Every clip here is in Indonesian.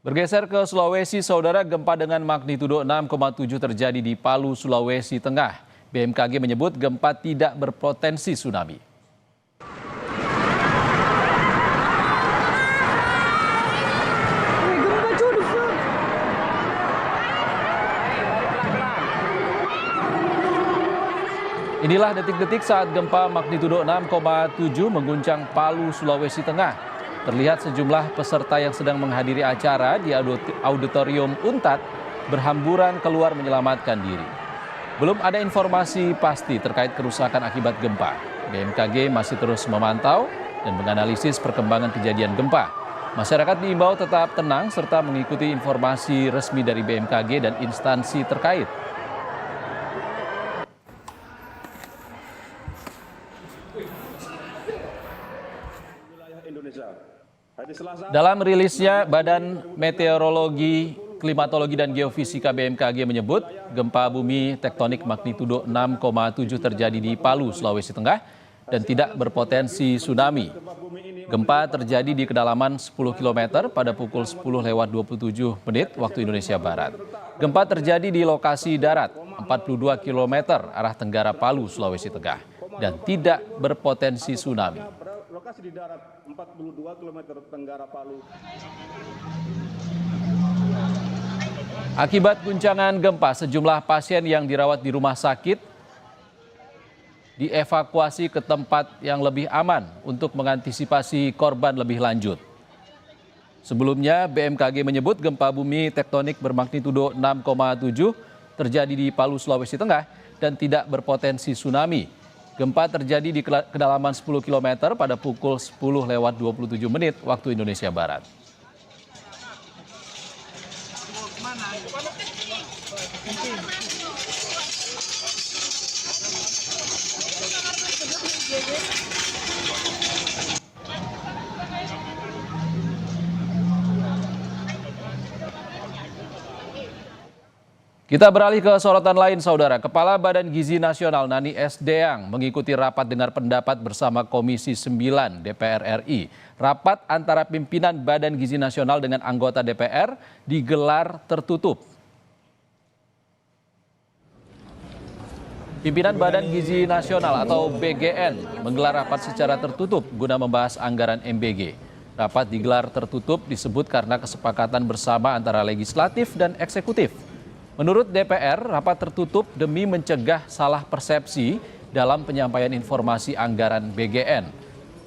Bergeser ke Sulawesi, saudara, gempa dengan magnitudo 6,7 terjadi di Palu, Sulawesi Tengah. BMKG menyebut gempa tidak berpotensi tsunami. Inilah detik-detik saat gempa magnitudo 6,7 mengguncang Palu, Sulawesi Tengah. Terlihat sejumlah peserta yang sedang menghadiri acara di auditorium Untat berhamburan keluar menyelamatkan diri. Belum ada informasi pasti terkait kerusakan akibat gempa. BMKG masih terus memantau dan menganalisis perkembangan kejadian gempa. Masyarakat diimbau tetap tenang serta mengikuti informasi resmi dari BMKG dan instansi terkait. Dalam rilisnya, Badan Meteorologi, Klimatologi dan Geofisika BMKG menyebut gempa bumi tektonik magnitudo 6,7 terjadi di Palu, Sulawesi Tengah dan tidak berpotensi tsunami. Gempa terjadi di kedalaman 10 km pada pukul 10:27 waktu Indonesia Barat. Gempa terjadi di lokasi darat 42 km arah tenggara Palu, Sulawesi Tengah dan tidak berpotensi tsunami. Lokasi di darat 42 km tenggara Palu. Akibat guncangan gempa, sejumlah pasien yang dirawat di rumah sakit dievakuasi ke tempat yang lebih aman untuk mengantisipasi korban lebih lanjut. Sebelumnya, BMKG menyebut gempa bumi tektonik bermagnitudo 6,7 terjadi di Palu, Sulawesi Tengah dan tidak berpotensi tsunami. Gempa terjadi di kedalaman 10 km pada pukul 10:27 waktu Indonesia Barat. Kita beralih ke sorotan lain, saudara. Kepala Badan Gizi Nasional Nani S. Deang mengikuti rapat dengar pendapat bersama Komisi 9 DPR RI. Rapat antara pimpinan Badan Gizi Nasional dengan anggota DPR digelar tertutup. Pimpinan Badan Gizi Nasional atau BGN menggelar rapat secara tertutup guna membahas anggaran MBG. Rapat digelar tertutup disebut karena kesepakatan bersama antara legislatif dan eksekutif. Menurut DPR, rapat tertutup demi mencegah salah persepsi dalam penyampaian informasi anggaran BGN.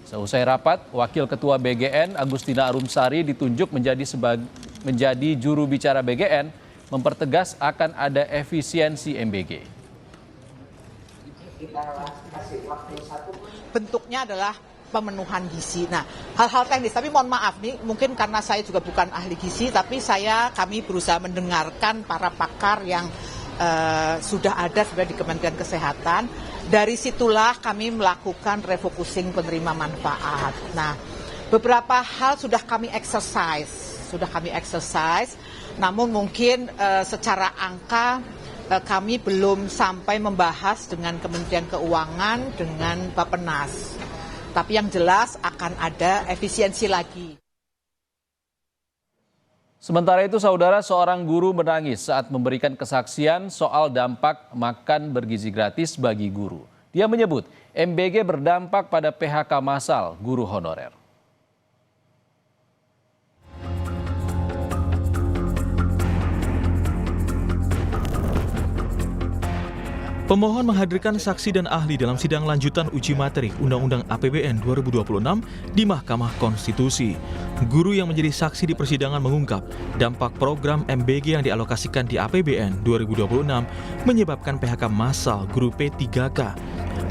Seusai rapat, Wakil Ketua BGN Agustina Arumsari ditunjuk menjadi juru bicara BGN, mempertegas akan ada efisiensi MBG. Bentuknya adalah pemenuhan gizi. Nah, hal-hal teknis, tapi mohon maaf nih, mungkin karena saya juga bukan ahli gizi, tapi kami berusaha mendengarkan para pakar yang sudah ada sebenarnya di Kementerian Kesehatan. Dari situlah kami melakukan refocusing penerima manfaat. Nah, beberapa hal sudah kami exercise, namun mungkin secara angka kami belum sampai membahas dengan Kementerian Keuangan, dengan Bappenas. Tapi yang jelas akan ada efisiensi lagi. Sementara itu, saudara, seorang guru menangis saat memberikan kesaksian soal dampak makan bergizi gratis bagi guru. Dia menyebut MBG berdampak pada PHK massal guru honorer. Pemohon menghadirkan saksi dan ahli dalam sidang lanjutan uji materi Undang-Undang APBN 2026 di Mahkamah Konstitusi. Guru yang menjadi saksi di persidangan mengungkap dampak program MBG yang dialokasikan di APBN 2026 menyebabkan PHK massal guru P3K.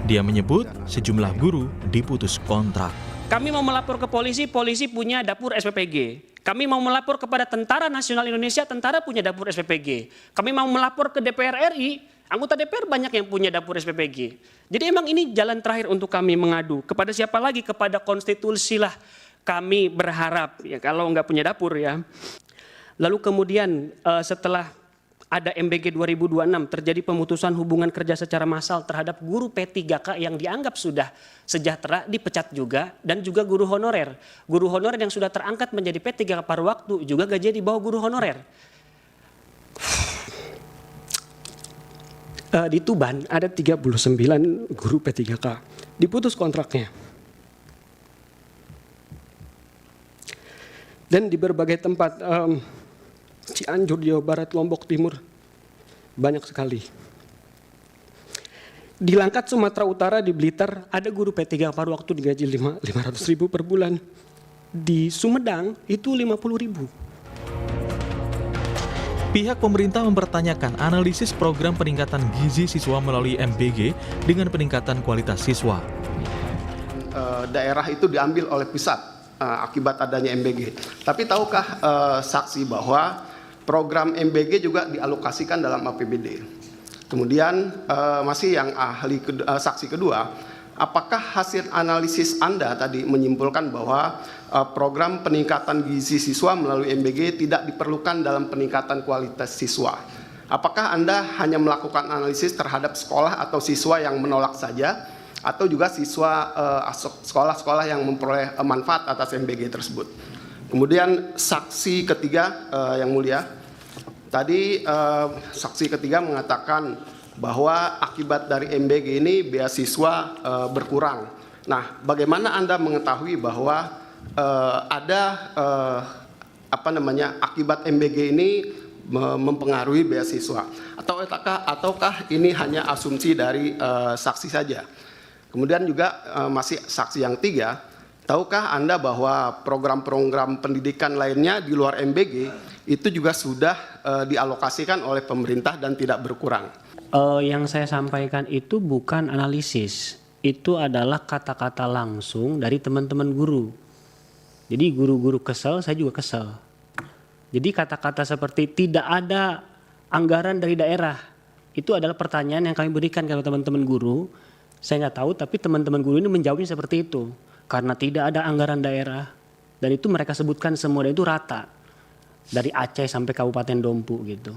Dia menyebut sejumlah guru diputus kontrak. Kami mau melapor ke polisi, polisi punya dapur SPPG. Kami mau melapor kepada Tentara Nasional Indonesia, tentara punya dapur SPPG. Kami mau melapor ke DPR RI, anggota DPR banyak yang punya dapur SPPG. Jadi emang ini jalan terakhir untuk kami mengadu. Kepada siapa lagi? Kepada konstitusi lah kami berharap, ya kalau nggak punya dapur ya. Lalu kemudian setelah ada MBG 2026 terjadi pemutusan hubungan kerja secara massal terhadap guru P3K yang dianggap sudah sejahtera dipecat juga, dan juga guru honorer. Guru honorer yang sudah terangkat menjadi P3K paruh waktu juga gajinya di bawah guru honorer. Di Tuban ada 39 guru P3K diputus kontraknya. Dan di berbagai tempat, Cianjur, Jawa Barat, Lombok Timur, banyak sekali. Di Langkat, Sumatera Utara, di Blitar, ada guru P3 paruh waktu digaji 500.000 per bulan. Di Sumedang itu 50.000. Pihak pemerintah mempertanyakan analisis program peningkatan gizi siswa melalui MBG dengan peningkatan kualitas siswa. Daerah itu diambil oleh pusat akibat adanya MBG. Tapi tahukah saksi bahwa program MBG juga dialokasikan dalam APBD? Kemudian masih yang saksi kedua, apakah hasil analisis Anda tadi menyimpulkan bahwa program peningkatan gizi siswa melalui MBG tidak diperlukan dalam peningkatan kualitas siswa? Apakah Anda hanya melakukan analisis terhadap sekolah atau siswa yang menolak saja, atau juga siswa sekolah-sekolah yang memperoleh manfaat atas MBG tersebut? Kemudian saksi ketiga, yang mulia, tadi saksi ketiga mengatakan bahwa akibat dari MBG ini beasiswa berkurang. Nah, bagaimana Anda mengetahui bahwa ada akibat MBG ini mempengaruhi beasiswa? Ataukah ini hanya asumsi dari saksi saja? Kemudian juga masih saksi yang tiga, tahukah Anda bahwa program-program pendidikan lainnya di luar MBG itu juga sudah dialokasikan oleh pemerintah dan tidak berkurang? Yang saya sampaikan itu bukan analisis, itu adalah kata-kata langsung dari teman-teman guru. Jadi guru-guru kesel, saya juga kesel. Jadi kata-kata seperti tidak ada anggaran dari daerah, itu adalah pertanyaan yang kami berikan kepada teman-teman guru. Saya nggak tahu, tapi teman-teman guru ini menjawabnya seperti itu. Karena tidak ada anggaran daerah, dan itu mereka sebutkan semua, dan itu rata. Dari Aceh sampai Kabupaten Dompu gitu.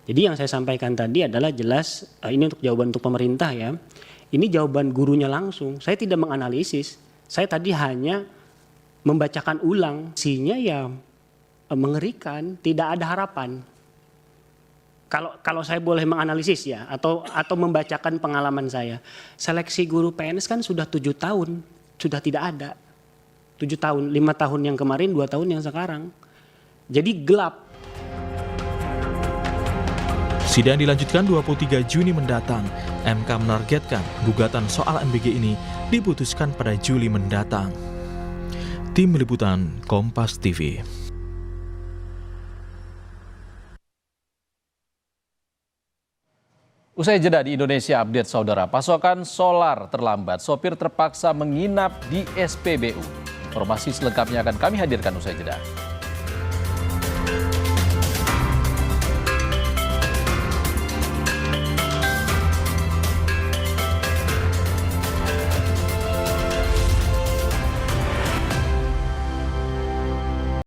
Jadi yang saya sampaikan tadi adalah jelas, ini untuk jawaban untuk pemerintah ya. Ini jawaban gurunya langsung, saya tidak menganalisis. Saya tadi hanya membacakan ulang, isinya ya mengerikan, tidak ada harapan. Kalau saya boleh menganalisis ya, atau membacakan pengalaman saya, seleksi guru PNS kan sudah 7 tahun, sudah tidak ada. 7 tahun, 5 tahun yang kemarin, 2 tahun yang sekarang. Jadi gelap. Sidang dilanjutkan 23 Juni mendatang. MK menargetkan gugatan soal MBG ini diputuskan pada Juli mendatang. Tim Liputan Kompas TV. Usai jeda di Indonesia Update, saudara, pasokan solar terlambat, sopir terpaksa menginap di SPBU. Informasi selengkapnya akan kami hadirkan usai jeda.